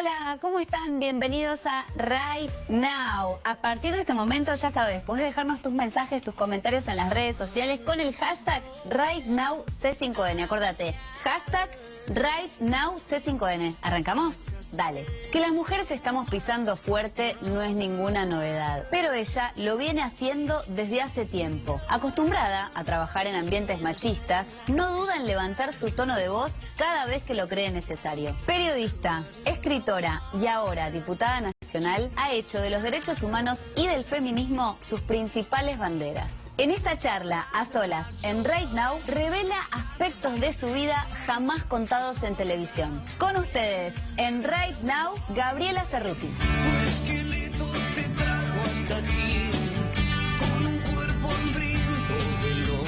Hola, ¿cómo están? Bienvenidos a Right Now. A partir de este momento, ya sabes, puedes dejarnos tus mensajes, tus comentarios en las redes sociales con el hashtag RightNowC5N. Acuérdate, hashtag RightNowC5N. ¿Arrancamos? Dale. Que las mujeres estamos pisando fuerte no es ninguna novedad, pero ella lo viene haciendo desde hace tiempo. Acostumbrada a trabajar en ambientes machistas, no duda en levantar su tono de voz cada vez que lo cree necesario. Periodista, escritora y ahora diputada nacional, ha hecho de los derechos humanos y del feminismo sus principales banderas. En esta charla, a solas, en Right Now, revela aspectos de su vida jamás contados en televisión. Con ustedes, en Right Now, Gabriela Cerruti. Tu esqueleto te trajo hasta aquí, con un cuerpo hambriento de lobo.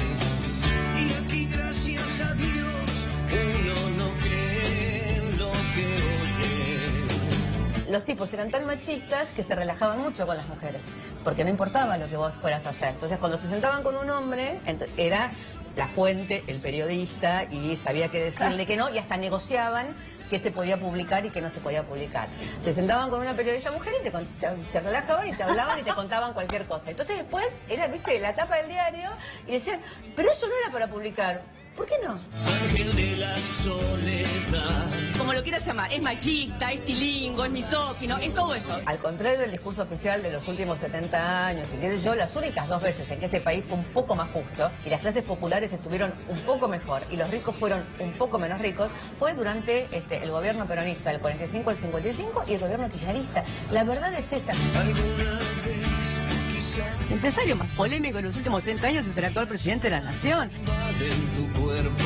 Y aquí, gracias a Dios, uno no cree en lo que oye. Los tipos eran tan machistas que se relajaban mucho con las mujeres, porque no importaba lo que vos fueras a hacer. Entonces, cuando se sentaban con un hombre, era la fuente, el periodista, y sabía que decirle que no, y hasta negociaban qué se podía publicar y qué no se podía publicar. Se sentaban con una periodista mujer y se relajaban y te hablaban y te contaban cualquier cosa. Entonces después era, viste, la tapa del diario y decían, pero eso no era para publicar. ¿Por qué no? Ángel de la soledad. Como lo quieras llamar, es machista, es tilingo, es misógino, es todo esto. Al contrario del discurso oficial de los últimos 70 años, y qué sé yo, las únicas 2 veces en que este país fue un poco más justo y las clases populares estuvieron un poco mejor y los ricos fueron un poco menos ricos, fue durante el gobierno peronista, del 45 al 55, y el gobierno kirchnerista. La verdad es esa. Alguna vez, quizá, El empresario más polémico en los últimos 30 años es el actual presidente de la nación. invade en tu cuerpo.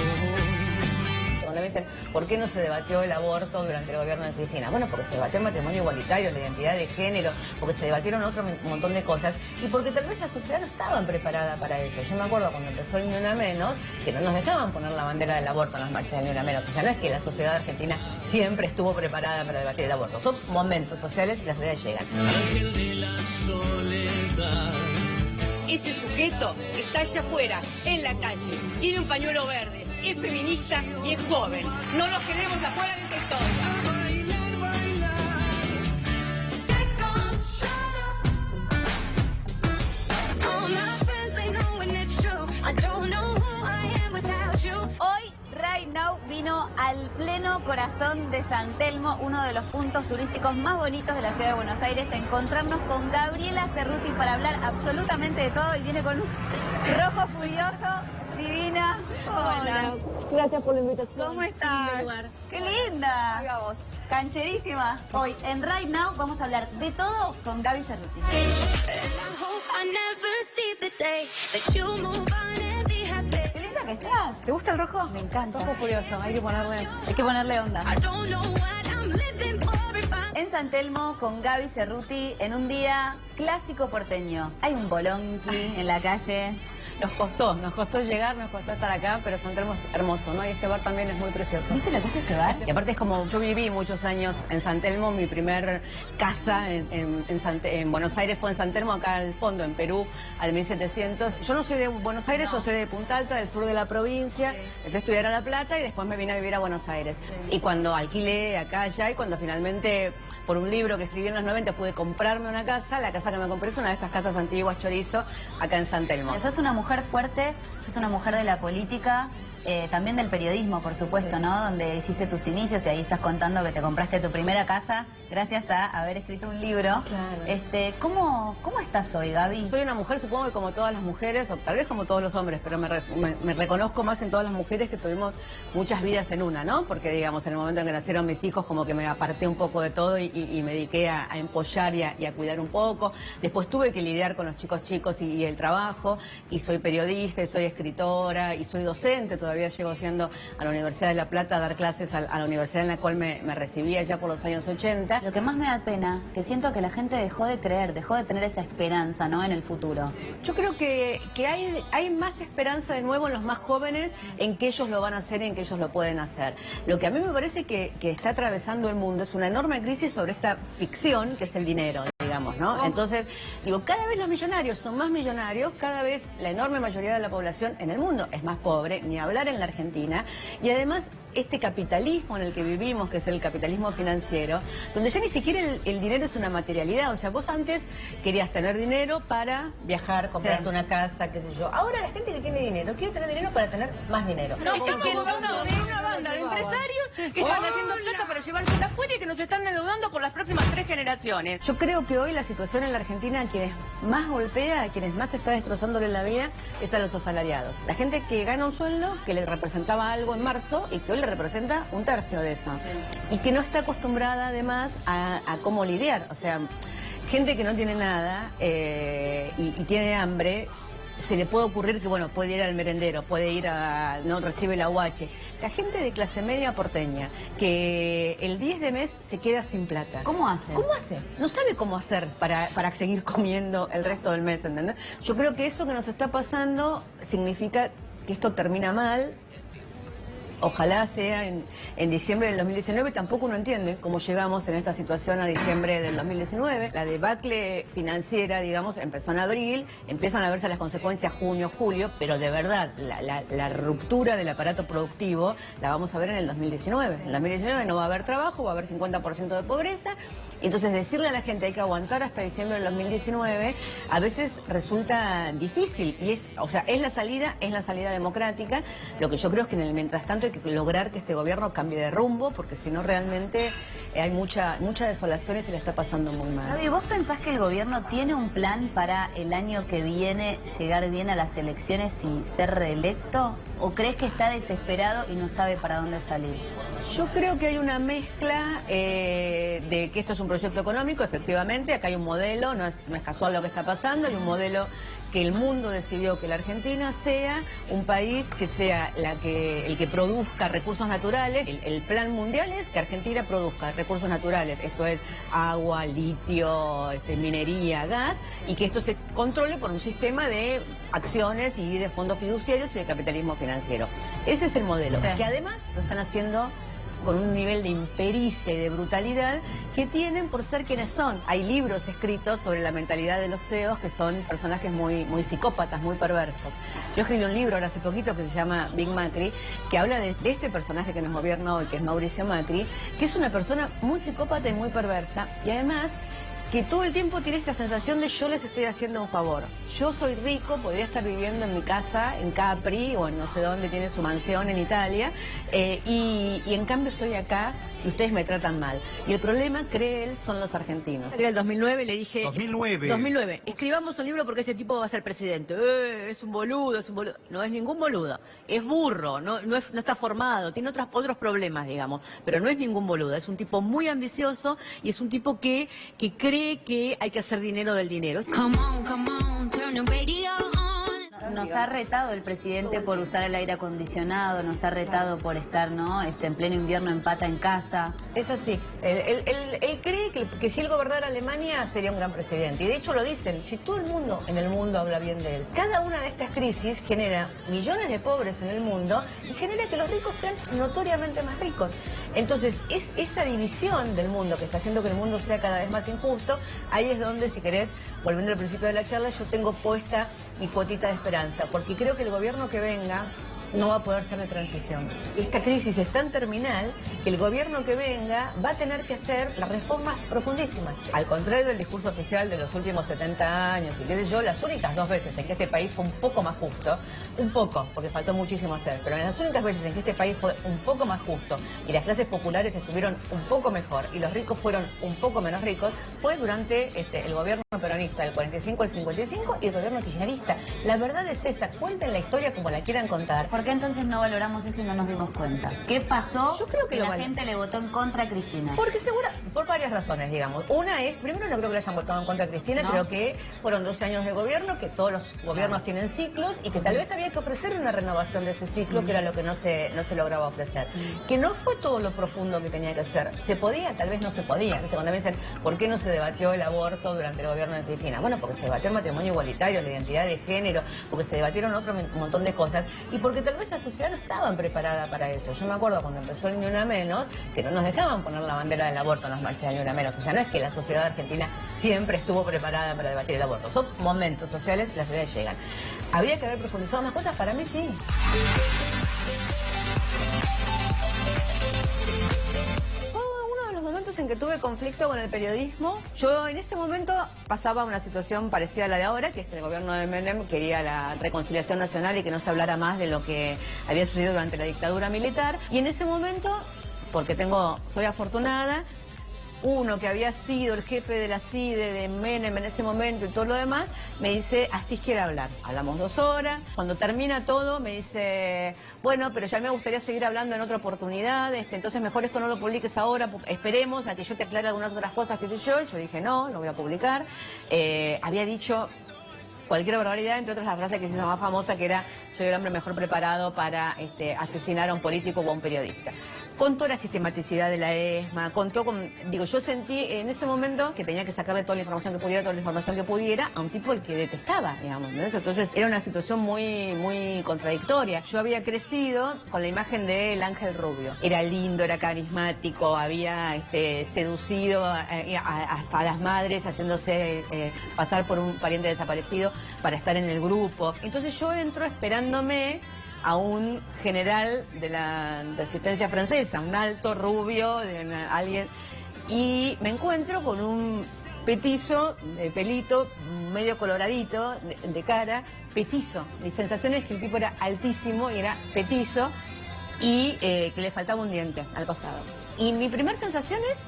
Cuando me dicen, ¿por qué no se debatió el aborto durante el gobierno de Cristina? Bueno, porque se debatió el matrimonio igualitario, la identidad de género, porque se debatieron otro montón de cosas, y porque tal vez la sociedad no estaba preparada para eso. Yo me acuerdo cuando empezó el Ni Una Menos, que no nos dejaban poner la bandera del aborto en las marchas del Ni Una Menos. O sea, no es que la sociedad argentina siempre estuvo preparada para debatir el aborto. Son momentos sociales y las ideas llegan. Ángel de la soledad. Ese sujeto está allá afuera, en la calle, tiene un pañuelo verde, es feminista y es joven. No nos queremos afuera de esta historia. Bailar, bailar. Hoy, Right Now vino al pleno corazón de San Telmo, uno de los puntos turísticos más bonitos de la ciudad de Buenos Aires, a encontrarnos con Gabriela Cerruti para hablar absolutamente de todo, y viene con un rojo furioso, divina. Hola. Gracias por la invitación. ¿Cómo estás? ¡Qué linda! Cancherísima. Hoy, en Right Now, vamos a hablar de todo con Gaby Cerruti. ¡Qué linda que estás! ¿Te gusta el rojo? Me encanta. Rojo furioso, hay que ponerle onda. En San Telmo con Gaby Cerruti en un día clásico porteño. Hay un bolonqui en la calle. Nos costó llegar, nos costó estar acá, pero San Telmo es hermoso, ¿no? Y este bar también es muy precioso. ¿Viste lo que es este bar? Y aparte es como, yo viví muchos años en San Telmo, mi primer casa en Buenos Aires fue en San Telmo, acá al fondo, en Perú, al 1700. Yo no soy de Buenos Aires, yo soy de Punta Alta, del sur de la provincia. Empecé a estudiar a La Plata y después me vine a vivir a Buenos Aires. Y cuando alquilé acá, allá, y cuando finalmente, por un libro que escribí en los 90, pude comprarme una casa, la casa que me compré es una de estas casas antiguas Chorizo, acá en San Telmo. Sos una mujer fuerte, sos una mujer de la política, también del periodismo, por supuesto, ¿no? Donde hiciste tus inicios y ahí estás contando que te compraste tu primera casa gracias a haber escrito un libro. Claro. ¿Cómo estás hoy, Gaby? Soy una mujer, supongo que como todas las mujeres, o tal vez como todos los hombres, pero me reconozco más en todas las mujeres que tuvimos muchas vidas en una, ¿no? Porque, digamos, en el momento en que nacieron mis hijos, como que me aparté un poco de todo y me dediqué a empollar y a cuidar un poco. Después tuve que lidiar con los chicos y el trabajo, y soy periodista, y soy escritora, y soy docente, todavía llego siendo a la Universidad de La Plata a dar clases a la universidad en la cual me recibí allá por los años 80. Lo que más me da pena, que siento que la gente dejó de creer, dejó de tener esa esperanza, ¿no? En el futuro. Yo creo que hay más esperanza de nuevo en los más jóvenes, en que ellos lo van a hacer y en que ellos lo pueden hacer. Lo que a mí me parece que está atravesando el mundo es una enorme crisis sobre esta ficción que es el dinero, digamos. digamos, ¿no? Entonces, digo, cada vez los millonarios son más millonarios, cada vez la enorme mayoría de la población en el mundo es más pobre, ni hablar en la Argentina, y además este capitalismo en el que vivimos, que es el capitalismo financiero, donde ya ni siquiera el dinero es una materialidad. O sea, vos antes querías tener dinero para viajar, comprarte una casa, qué sé yo. Ahora la gente que tiene dinero quiere tener dinero para tener más dinero. No, estamos gobernados por una banda de empresarios que están haciendo plata para llevársela afuera y que nos están endeudando por las próximas 3 generaciones. Yo creo que hoy la situación en la Argentina, a quienes más golpea, a quienes más está destrozándole la vida, es a los asalariados. La gente que gana un sueldo, que le representaba algo en marzo y que hoy le representa un tercio de eso. Y que no está acostumbrada además a cómo lidiar. O sea, gente que no tiene nada y tiene hambre, se le puede ocurrir que, bueno, puede ir al merendero, puede ir a, no recibe la UH. La gente de clase media porteña, que el 10 de mes se queda sin plata. ¿Cómo hace? ¿Cómo hace? No sabe cómo hacer para seguir comiendo el resto del mes, ¿entendés? Yo creo que eso que nos está pasando significa que esto termina mal. Ojalá sea en diciembre del 2019, tampoco uno entiende cómo llegamos en esta situación a diciembre del 2019. La debacle financiera, digamos, empezó en abril, empiezan a verse las consecuencias junio, julio, pero de verdad, la ruptura del aparato productivo la vamos a ver en el 2019. En el 2019 no va a haber trabajo, va a haber 50% de pobreza. Entonces decirle a la gente hay que aguantar hasta diciembre del 2019 a veces resulta difícil y es la salida democrática. Lo que yo creo es que en el mientras tanto hay que lograr que este gobierno cambie de rumbo, porque si no realmente hay mucha desolación y se le está pasando muy mal. Xavi, ¿vos pensás que el gobierno tiene un plan para el año que viene llegar bien a las elecciones y ser reelecto? ¿O crees que está desesperado y no sabe para dónde salir? Yo creo que hay una mezcla de que esto es un proyecto económico, efectivamente, acá hay un modelo, no es casual lo que está pasando, hay un modelo que el mundo decidió que la Argentina sea un país que sea el que produzca recursos naturales. El plan mundial es que Argentina produzca recursos naturales, esto es agua, litio, minería, gas, y que esto se controle por un sistema de acciones y de fondos fiduciarios y de capitalismo financiero. Ese es el modelo, que además lo están haciendo con un nivel de impericia y de brutalidad que tienen por ser quienes son. Hay libros escritos sobre la mentalidad de los CEOs que son personajes muy psicópatas, muy perversos. Yo escribí un libro ahora hace poquito que se llama Big Macri, que habla de este personaje que nos gobierna hoy, que es Mauricio Macri, que es una persona muy psicópata y muy perversa, y además que todo el tiempo tiene esta sensación de yo les estoy haciendo un favor. Yo soy rico, podría estar viviendo en mi casa, en Capri, o en no sé dónde tiene su mansión en Italia, y en cambio estoy acá y ustedes me tratan mal. Y el problema, cree él, son los argentinos. En el 2009 le dije... 2009. Escribamos un libro porque ese tipo va a ser presidente. Es un boludo, es un boludo. No es ningún boludo. Es burro, no está formado, tiene otros problemas, digamos. Pero no es ningún boludo. Es un tipo muy ambicioso y es un tipo que cree que hay que hacer dinero del dinero. Nos ha retado el presidente por usar el aire acondicionado, nos ha retado por estar, ¿no? En pleno invierno en pata en casa. Es así. Él cree que si él gobernara Alemania sería un gran presidente. Y de hecho lo dicen, si todo el mundo en el mundo habla bien de él. Cada una de estas crisis genera millones de pobres en el mundo y genera que los ricos sean notoriamente más ricos. Entonces, es esa división del mundo que está haciendo que el mundo sea cada vez más injusto. Ahí es donde, si querés, volviendo al principio de la charla, yo tengo puesta mi cuotita de esperanza, porque creo que el gobierno que venga no va a poder ser de transición. Esta crisis es tan terminal que el gobierno que venga va a tener que hacer las reformas profundísimas. Al contrario del discurso oficial de los últimos 70 años, y qué sé yo, las únicas 2 veces en que este país fue un poco más justo, un poco, porque faltó muchísimo hacer, pero en las únicas veces en que este país fue un poco más justo y las clases populares estuvieron un poco mejor y los ricos fueron un poco menos ricos, fue durante el gobierno peronista del 45 al 55 y el gobierno kirchnerista. La verdad es esa, cuenten la historia como la quieran contar. ¿Por qué entonces no valoramos eso y no nos dimos cuenta? ¿Qué pasó? Yo creo que la gente le votó en contra a Cristina. Porque por varias razones, digamos. Una es, primero no creo que le hayan votado en contra a Cristina, ¿no? Creo que fueron 12 años de gobierno, que todos los gobiernos tienen ciclos y que tal vez había que ofrecer una renovación de ese ciclo, que era lo que no se lograba ofrecer. Que no fue todo lo profundo que tenía que ser. ¿Se podía? Tal vez no se podía. ¿Viste? Cuando me dicen, ¿por qué no se debatió el aborto durante el gobierno de Cristina? Bueno, porque se debatió el matrimonio igualitario, la identidad de género, porque se debatieron otro montón de cosas y porque tal vez la sociedad no estaba preparada para eso. Yo me acuerdo cuando empezó el Ni Una Menos, que no nos dejaban poner la bandera del aborto en las marchas del Ni Una Menos. O sea, no es que la sociedad argentina siempre estuvo preparada para debatir el aborto. Son momentos sociales, las sociedades llegan. ¿Habría que haber profundizado más cosas? Para mí sí. En que tuve conflicto con el periodismo, yo en ese momento pasaba una situación parecida a la de ahora, que es que el gobierno de Menem quería la reconciliación nacional y que no se hablara más de lo que había sucedido durante la dictadura militar, y en ese momento, porque soy afortunada, uno que había sido el jefe de la CIDE, de Menem en ese momento y todo lo demás, me dice, Astiz quiere hablar. Hablamos 2 horas, cuando termina todo me dice, bueno, pero ya me gustaría seguir hablando en otra oportunidad, entonces mejor esto no lo publiques ahora, esperemos a que yo te aclare algunas otras cosas que sé yo. Yo dije, no, lo voy a publicar. Había dicho cualquier barbaridad, entre otras la frase que se hizo más famosa, que era, soy el hombre mejor preparado para asesinar a un político o a un periodista. Contó la sistematicidad de la ESMA, yo sentí en ese momento que tenía que sacarle toda la información que pudiera, a un tipo al que detestaba, digamos, ¿no? Entonces era una situación muy, muy contradictoria. Yo había crecido con la imagen del Ángel Rubio. Era lindo, era carismático, había seducido hasta a las madres, haciéndose pasar por un pariente desaparecido para estar en el grupo. Entonces yo entro esperándome a un general de la resistencia francesa, un alto rubio, alguien, y me encuentro con un petizo, de pelito, medio coloradito, de cara, petizo. Mi sensación es que el tipo era altísimo y era petizo, y que le faltaba un diente al costado. Y mi primera sensación es,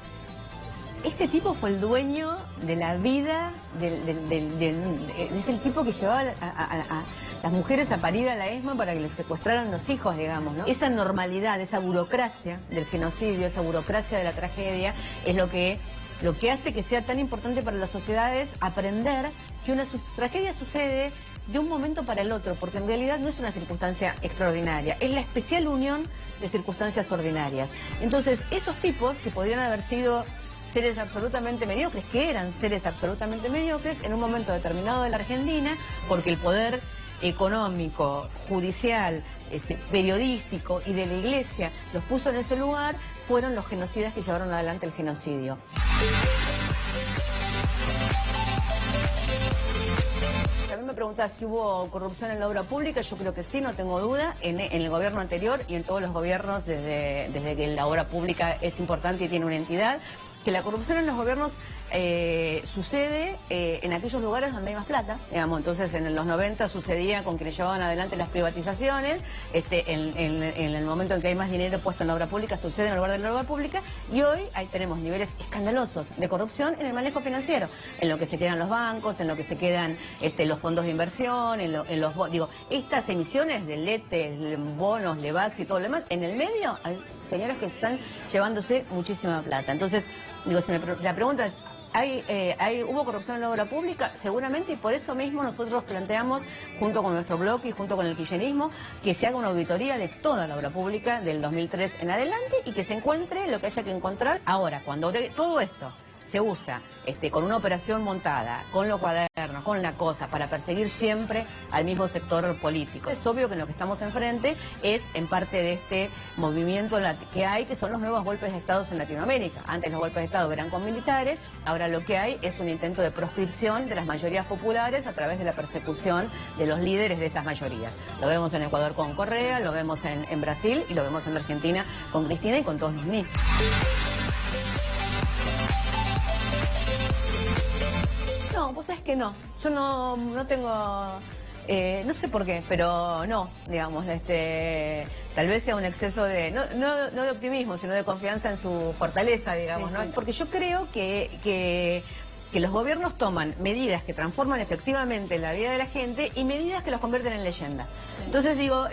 este tipo fue el dueño de la vida, es el tipo que llevaba a las mujeres a parir a la ESMA para que les secuestraran los hijos, digamos, ¿no? Esa normalidad, esa burocracia del genocidio, esa burocracia de la tragedia, es lo que hace que sea tan importante para las sociedades aprender que una tragedia sucede de un momento para el otro, porque en realidad no es una circunstancia extraordinaria, es la especial unión de circunstancias ordinarias. Entonces, esos tipos que podrían haber sido seres absolutamente mediocres, que eran seres absolutamente mediocres en un momento determinado de la Argentina, porque el poder económico, judicial, periodístico y de la Iglesia los puso en ese lugar, fueron los genocidas que llevaron adelante el genocidio. A mí me preguntás si hubo corrupción en la obra pública. Yo creo que sí, no tengo duda, en el gobierno anterior y en todos los gobiernos desde que la obra pública es importante y tiene una entidad. Que la corrupción en los gobiernos sucede en aquellos lugares donde hay más plata, digamos. Entonces en los 90 sucedía con quienes llevaban adelante las privatizaciones, en el momento en que hay más dinero puesto en la obra pública, sucede en el lugar de la obra pública, y hoy ahí tenemos niveles escandalosos de corrupción en el manejo financiero, en lo que se quedan los bancos, en lo que se quedan los fondos de inversión, estas emisiones de LETE, bonos, LEVAX y todo lo demás, en el medio hay señores que están llevándose muchísima plata. Entonces, la pregunta es, ¿hubo corrupción en la obra pública? Seguramente, y por eso mismo nosotros planteamos, junto con nuestro bloque y junto con el kirchnerismo, que se haga una auditoría de toda la obra pública del 2003 en adelante y que se encuentre lo que haya que encontrar. Ahora, cuando todo esto se usa con una operación montada, con los cuadernos, con la cosa, para perseguir siempre al mismo sector político. Es obvio que lo que estamos enfrente es en parte de este movimiento que hay, que son los nuevos golpes de Estado en Latinoamérica. Antes los golpes de Estado eran con militares, ahora lo que hay es un intento de proscripción de las mayorías populares a través de la persecución de los líderes de esas mayorías. Lo vemos en Ecuador con Correa, lo vemos en Brasil y lo vemos en Argentina con Cristina y con todos los ministros. No, vos sabés que no. Yo no tengo... no sé por qué, pero no, digamos, tal vez sea un exceso de... No de optimismo, sino de confianza en su fortaleza, digamos, sí, ¿no? Sí. Porque yo creo que los gobiernos toman medidas que transforman efectivamente la vida de la gente y medidas que los convierten en leyenda. Entonces digo,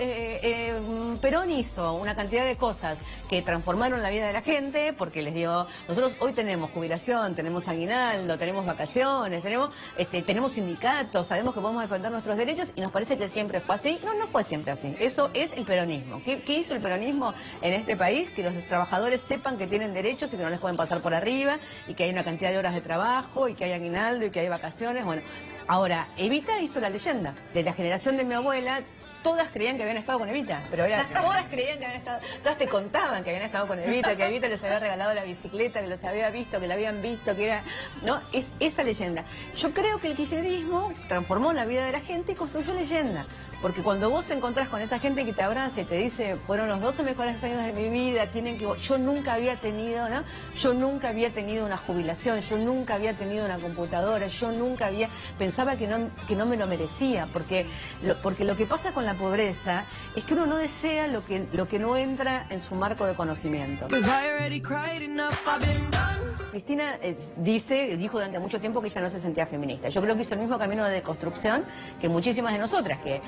Perón hizo una cantidad de cosas que transformaron la vida de la gente porque les dio... Nosotros hoy tenemos jubilación, tenemos aguinaldo, tenemos vacaciones, tenemos sindicatos, sabemos que podemos defender nuestros derechos y nos parece que siempre fue así. No fue siempre así. Eso es el peronismo. ¿Qué hizo el peronismo en este país? Que los trabajadores sepan que tienen derechos y que no les pueden pasar por arriba y que hay una cantidad de horas de trabajo y que hay aguinaldo y que hay vacaciones. Bueno, ahora, Evita hizo la leyenda. De la generación de mi abuela, todas creían que habían estado con Evita, pero todas creían que habían estado, todas te contaban que habían estado con Evita, que Evita les había regalado la bicicleta, que los había visto, que la habían visto, que era, ¿no? Es esa leyenda. Yo creo que el kirchnerismo transformó la vida de la gente y construyó leyenda. Porque cuando vos te encontrás con esa gente que te abraza y te dice, fueron los 12 mejores años de mi vida, yo nunca había tenido, ¿no? Yo nunca había tenido una jubilación, yo nunca había tenido una computadora, yo nunca había, pensaba que no me lo merecía, porque lo que pasa con la pobreza es que uno no desea lo que no entra en su marco de conocimiento. Cristina dijo durante mucho tiempo que ella no se sentía feminista. Yo creo que hizo el mismo camino de deconstrucción que muchísimas de nosotras, que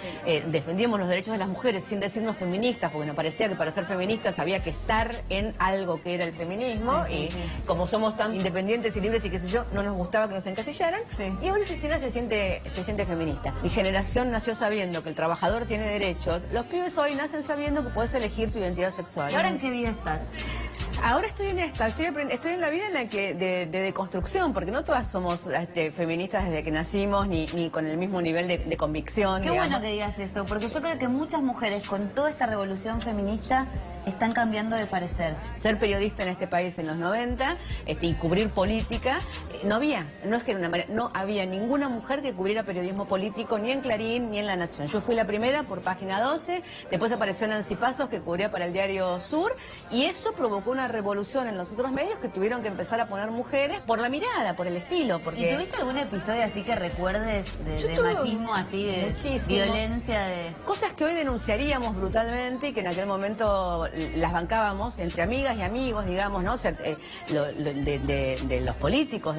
defendíamos los derechos de las mujeres sin decirnos feministas, porque nos parecía que para ser feministas había que estar en algo que era el feminismo, como somos tan independientes y libres y qué sé yo, no nos gustaba que nos encasillaran. Y ahora Cristina se siente feminista. Mi generación nació sabiendo que el trabajador tiene derechos. Los pibes hoy nacen sabiendo que puedes elegir tu identidad sexual. ¿Y ahora en qué vida estás? Ahora estoy en esta, estoy en la vida en la que de deconstrucción, porque no todas somos feministas desde que nacimos, ni con el mismo nivel de convicción. Qué bueno que digas eso, porque yo creo que muchas mujeres con toda esta revolución feminista están cambiando de parecer. Ser periodista en este país en los 90 y cubrir política, no había ninguna mujer que cubriera periodismo político ni en Clarín ni en La Nación. Yo fui la primera por Página 12, después apareció Nancy Pasos que cubría para el Diario Sur y eso provocó una revolución en los otros medios que tuvieron que empezar a poner mujeres por la mirada, por el estilo. Porque... ¿Y tuviste algún episodio así que recuerdes de machismo, así de muchísimo. Violencia? Cosas que hoy denunciaríamos brutalmente y que en aquel momento las bancábamos entre amigas y amigos, digamos, ¿no? O sea, de los políticos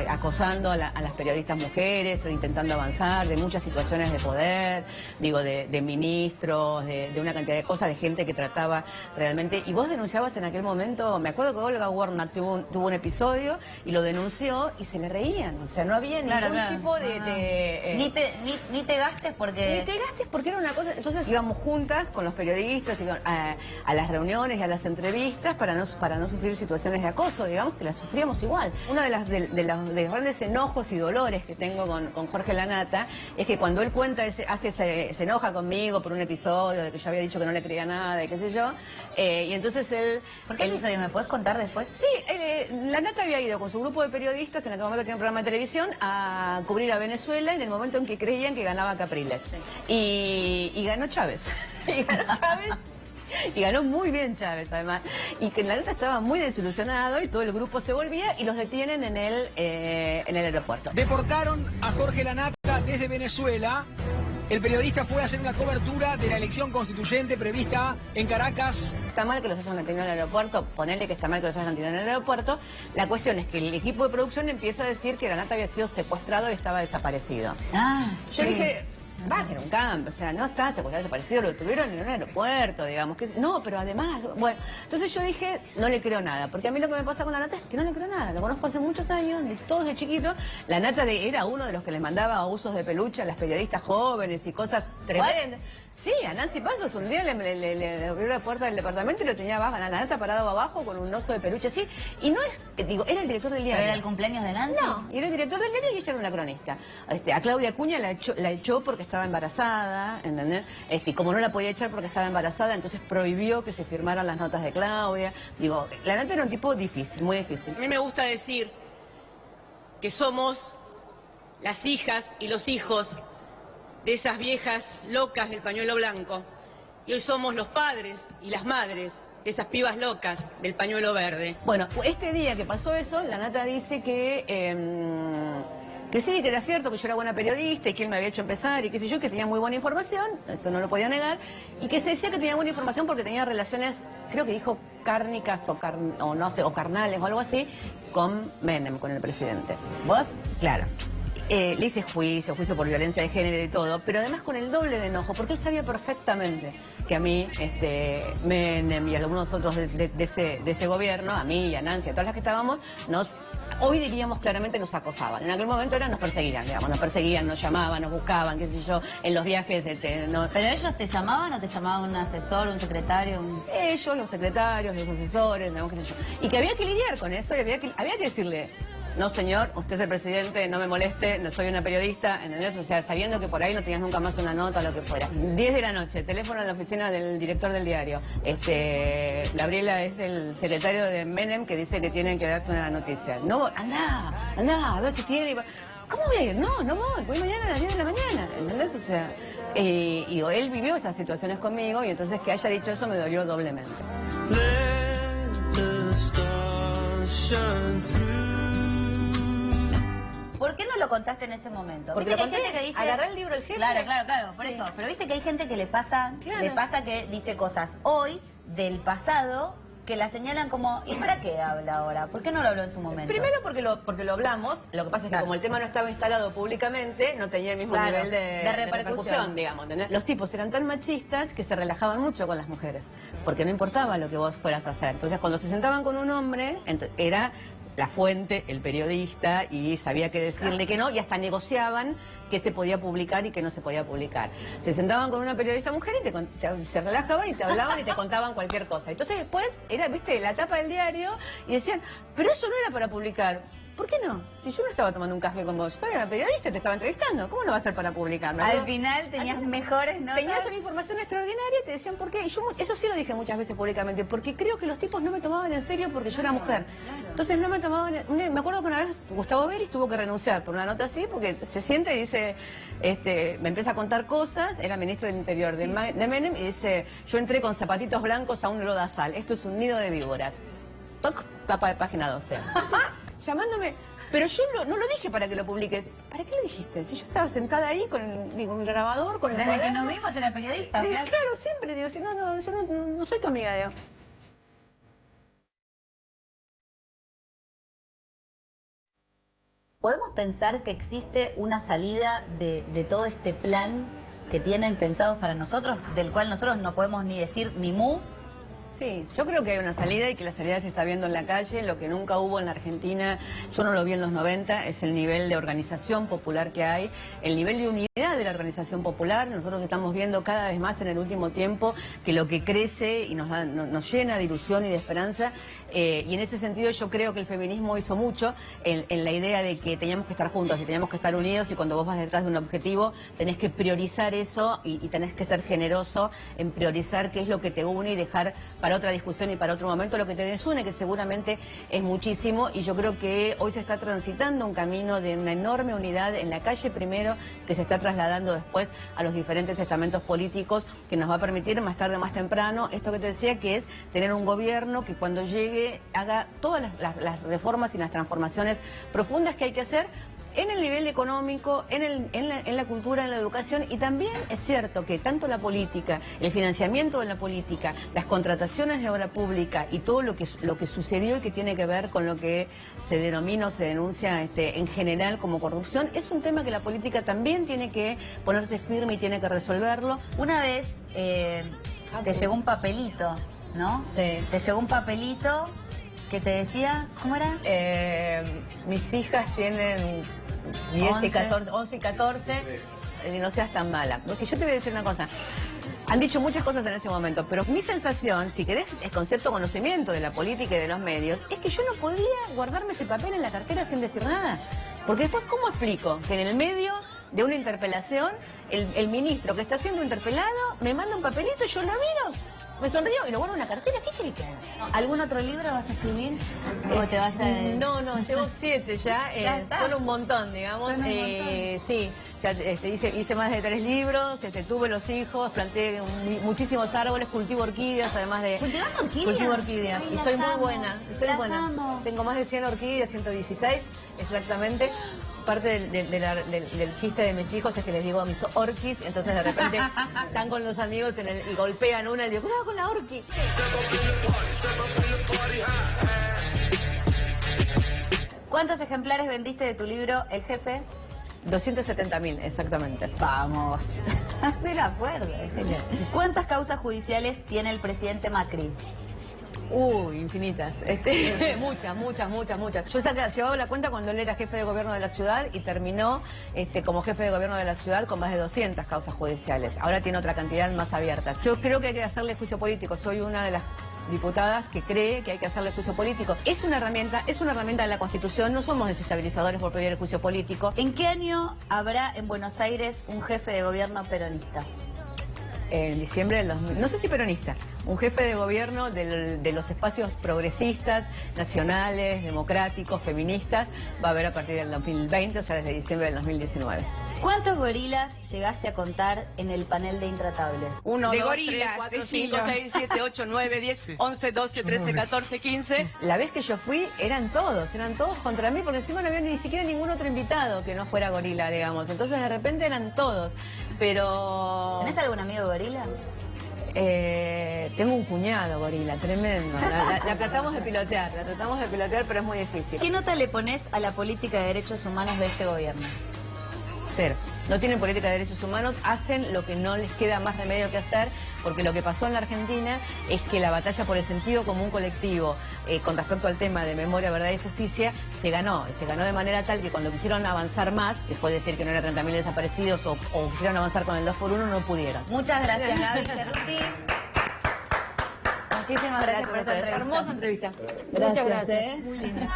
acosando a las periodistas mujeres, intentando avanzar, de muchas situaciones de poder, digo, de ministros, de una cantidad de cosas, de gente que trataba realmente. Y vos denunciabas en aquel momento, me acuerdo que Olga Warner tuvo un episodio y lo denunció y se le reían, o sea, no había ningún tipo de... Ni te gastes porque... Ni te gastes porque era una cosa... Entonces íbamos juntas con los periodistas a las reuniones y a las entrevistas para no sufrir situaciones de acoso, digamos, que las sufríamos igual. Uno de los grandes enojos y dolores que tengo con Jorge Lanata es que cuando él cuenta, se enoja conmigo por un episodio de que yo había dicho que no le creía nada y qué sé yo, y entonces él... ¿Por qué episodio? ¿Me puedes contar después? Sí, Lanata había ido con su grupo de periodistas, en aquel momento tenía un programa de televisión, a cubrir a Venezuela en el momento en que creían que ganaba Capriles. Y ganó Chávez. Y ganó muy bien Chávez, además. Y que Lanata estaba muy desilusionado y todo el grupo se volvía y los detienen en el aeropuerto. Deportaron a Jorge Lanata desde Venezuela. El periodista fue a hacer una cobertura de la elección constituyente prevista en Caracas. Está mal que los hayan detenido en el aeropuerto, ponerle que está mal que los hayan detenido en el aeropuerto. La cuestión es que el equipo de producción empieza a decir que Lanata había sido secuestrado y estaba desaparecido. Yo dije... que era un cambio, o sea, no está desaparecido, lo tuvieron en un aeropuerto, digamos. No, pero además, bueno, entonces yo dije, no le creo nada, porque a mí lo que me pasa con Lanata es que no le creo nada, lo conozco hace muchos años, todos de chiquito. Lanata era uno de los que les mandaba abusos de peluche a las periodistas jóvenes y cosas tremendas. Sí, a Nancy Pasos un día le abrió la puerta del departamento y lo tenía abajo, a Lanata parado abajo con un oso de peluche, sí. Y no es, era el director del diario. ¿Pero era el cumpleaños de Nancy? No, era el director del diario y ella era una cronista. A Claudia Acuña la echó porque estaba embarazada, ¿entendés? Y como no la podía echar porque estaba embarazada, entonces prohibió que se firmaran las notas de Claudia. Lanata era un tipo difícil, muy difícil. A mí me gusta decir que somos las hijas y los hijos de esas viejas locas del pañuelo blanco. Y hoy somos los padres y las madres de esas pibas locas del pañuelo verde. Bueno, este día que pasó eso, Lanata dice que sí, que era cierto que yo era buena periodista y que él me había hecho empezar y qué sé yo, que tenía muy buena información, eso no lo podía negar, y que se decía que tenía buena información porque tenía relaciones, creo que dijo cárnicas o no sé, o carnales o algo así, con Menem, con el presidente. ¿Vos? Claro. Le hice juicio por violencia de género y todo, pero además con el doble de enojo, porque él sabía perfectamente que a mí, Menem y algunos otros de ese gobierno, a mí y a Nancy, a todas las que estábamos, hoy diríamos claramente nos acosaban. En aquel momento nos perseguían, digamos, nos llamaban, nos buscaban, qué sé yo, en los viajes. ¿Pero ellos te llamaban o te llamaban un asesor, un secretario? Ellos, los secretarios, los asesores, digamos, qué sé yo. Y que había que lidiar con eso y había que decirle... no señor, usted es el presidente, no me moleste, no soy una periodista, ¿entendés? O sea, sabiendo que por ahí no tenías nunca más una nota o lo que fuera. 10 de la noche, teléfono en la oficina del director del diario. Gabriela es el secretario de Menem que dice que tienen que darte una noticia. No, anda, a ver qué tiene. ¿Cómo voy a ir? No voy mañana a las 10 de la mañana, ¿entendés? O sea, y él vivió esas situaciones conmigo y entonces que haya dicho eso me dolió doblemente. ¿Por qué no lo contaste en ese momento? Porque ¿Viste lo que hay conté, gente que dice... agarré el libro El Jefe. Claro, por Sí. eso. Pero viste que hay gente que le pasa que dice cosas hoy del pasado que la señalan como, ¿y para qué habla ahora? ¿Por qué no lo habló en su momento? Primero porque lo hablamos, lo que pasa es que como el tema no estaba instalado públicamente, no tenía el mismo nivel de repercusión, digamos, ¿entendés? Los tipos eran tan machistas que se relajaban mucho con las mujeres, porque no importaba lo que vos fueras a hacer. Entonces cuando se sentaban con un hombre, era la fuente, el periodista, y sabía qué decirle que no, y hasta negociaban qué se podía publicar y qué no se podía publicar. Se sentaban con una periodista mujer y se relajaban y te hablaban y te contaban cualquier cosa. Entonces después era, viste, la tapa del diario y decían, pero eso no era para publicar. ¿Por qué no? Si yo no estaba tomando un café con vos, yo era periodista, te estaba entrevistando, ¿cómo no va a ser para publicar? Al final tenías mejores notas. Tenías una información extraordinaria y te decían por qué. Y yo eso sí lo dije muchas veces públicamente, porque creo que los tipos no me tomaban en serio porque yo era mujer. Entonces no me tomaban... Me acuerdo que una vez Gustavo Vélez tuvo que renunciar por una nota así, porque se siente y dice, me empieza a contar cosas, era ministro del Interior de Menem, y dice, yo entré con zapatitos blancos a un lodazal, esto es un nido de víboras. Toc, tapa de página 12. Llamándome, pero yo no lo dije para que lo publiques. ¿Para qué lo dijiste? Si yo estaba sentada ahí con el grabador, con el Desde que cuaderno. nos vimos era periodista. Claro, siempre digo, si no, yo no soy tu amiga, digo. ¿Podemos pensar que existe una salida de todo este plan que tienen pensados para nosotros, del cual nosotros no podemos ni decir ni mu? Sí, yo creo que hay una salida y que la salida se está viendo en la calle. Lo que nunca hubo en la Argentina, yo no lo vi en los 90, es el nivel de organización popular que hay, el nivel de unidad de la organización popular. Nosotros estamos viendo cada vez más en el último tiempo que lo que crece y nos llena de ilusión y de esperanza. Y en ese sentido yo creo que el feminismo hizo mucho en la idea de que teníamos que estar juntos y teníamos que estar unidos, y cuando vos vas detrás de un objetivo tenés que priorizar eso y tenés que ser generoso en priorizar qué es lo que te une y dejar para otra discusión y para otro momento lo que te desune, que seguramente es muchísimo. Y yo creo que hoy se está transitando un camino de una enorme unidad en la calle primero, que se está trasladando después a los diferentes estamentos políticos, que nos va a permitir más tarde o más temprano esto que te decía, que es tener un gobierno que cuando llegue haga todas las reformas y las transformaciones profundas que hay que hacer en el nivel económico, en la cultura, en la educación. Y también es cierto que tanto la política, el financiamiento de la política, las contrataciones de obra pública y todo lo que sucedió y que tiene que ver con lo que se denomina o se denuncia en general como corrupción, es un tema que la política también tiene que ponerse firme y tiene que resolverlo. Una vez te llegó un papelito, ¿no? Sí. Te llegó un papelito que te decía, ¿cómo era? Mis hijas tienen 11 y 14, y no seas tan mala. Porque yo te voy a decir una cosa. Han dicho muchas cosas en ese momento, pero mi sensación, si querés, es con cierto conocimiento de la política y de los medios, es que yo no podía guardarme ese papel en la cartera sin decir nada. Porque después, ¿cómo explico? Que en el medio de una interpelación, el ministro que está siendo interpelado me manda un papelito y yo lo miro, me sonrío y lo guardo en la cartera. ¿Qué crees que haga? ¿Algún otro libro vas a escribir? ¿O te vas a...? No, llevo 7 ya, son un montón, digamos. Son un montón. Sí, ya, hice más de 3 libros, tuve los hijos, planté muchísimos árboles, cultivo orquídeas, además de... ¿Cultivas orquídeas? Cultivo orquídeas, Ay, y las soy amo, muy buena, las amo. Tengo más de 100 orquídeas, 116 exactamente. Parte del chiste de mis hijos es que les digo a mis orquis, entonces de repente están con los amigos y golpean una y digo, cuidado con la orqui. ¿Cuántos ejemplares vendiste de tu libro El Jefe? 270.000, exactamente. Vamos. Hace la fuerza. ¿Cuántas causas judiciales tiene el presidente Macri? Infinitas. Muchas. Yo llevaba la cuenta cuando él era jefe de gobierno de la ciudad y terminó como jefe de gobierno de la ciudad con más de 200 causas judiciales. Ahora tiene otra cantidad más abierta. Yo creo que hay que hacerle juicio político. Soy una de las diputadas que cree que hay que hacerle juicio político. Es una herramienta de la Constitución, no somos desestabilizadores por pedir el juicio político. ¿En qué año habrá en Buenos Aires un jefe de gobierno peronista? En diciembre del 2000, no sé si peronista, un jefe de gobierno de los espacios progresistas, nacionales, democráticos, feministas, va a haber a partir del 2020, o sea, desde diciembre del 2019. ¿Cuántos gorilas llegaste a contar en el panel de intratables? 1, De 2, gorilas, 3, 4, 5, decilo. 6, 7, 8, 9, 10, 11, 12, 13, 14, 15. La vez que yo fui, eran todos contra mí, porque encima no había ni siquiera ningún otro invitado que no fuera gorila, digamos. Entonces de repente eran todos, pero... ¿Tenés algún amigo gorila? Tengo un cuñado gorila, tremendo. La tratamos de pilotear, pero es muy difícil. ¿Qué nota le pones a la política de derechos humanos de este gobierno? 0. No tienen política de derechos humanos, hacen lo que no les queda más remedio que hacer, porque lo que pasó en la Argentina es que la batalla por el sentido común colectivo con respecto al tema de memoria, verdad y justicia se ganó de manera tal que cuando quisieron avanzar más, que fue decir que no eran 30.000 desaparecidos o quisieron avanzar con el 2x1, no pudieron. Muchas gracias, Gaby Cerruti. Muchísimas gracias por esta entrevista. Hermosa entrevista. Gracias, Muchas gracias. Muy linda.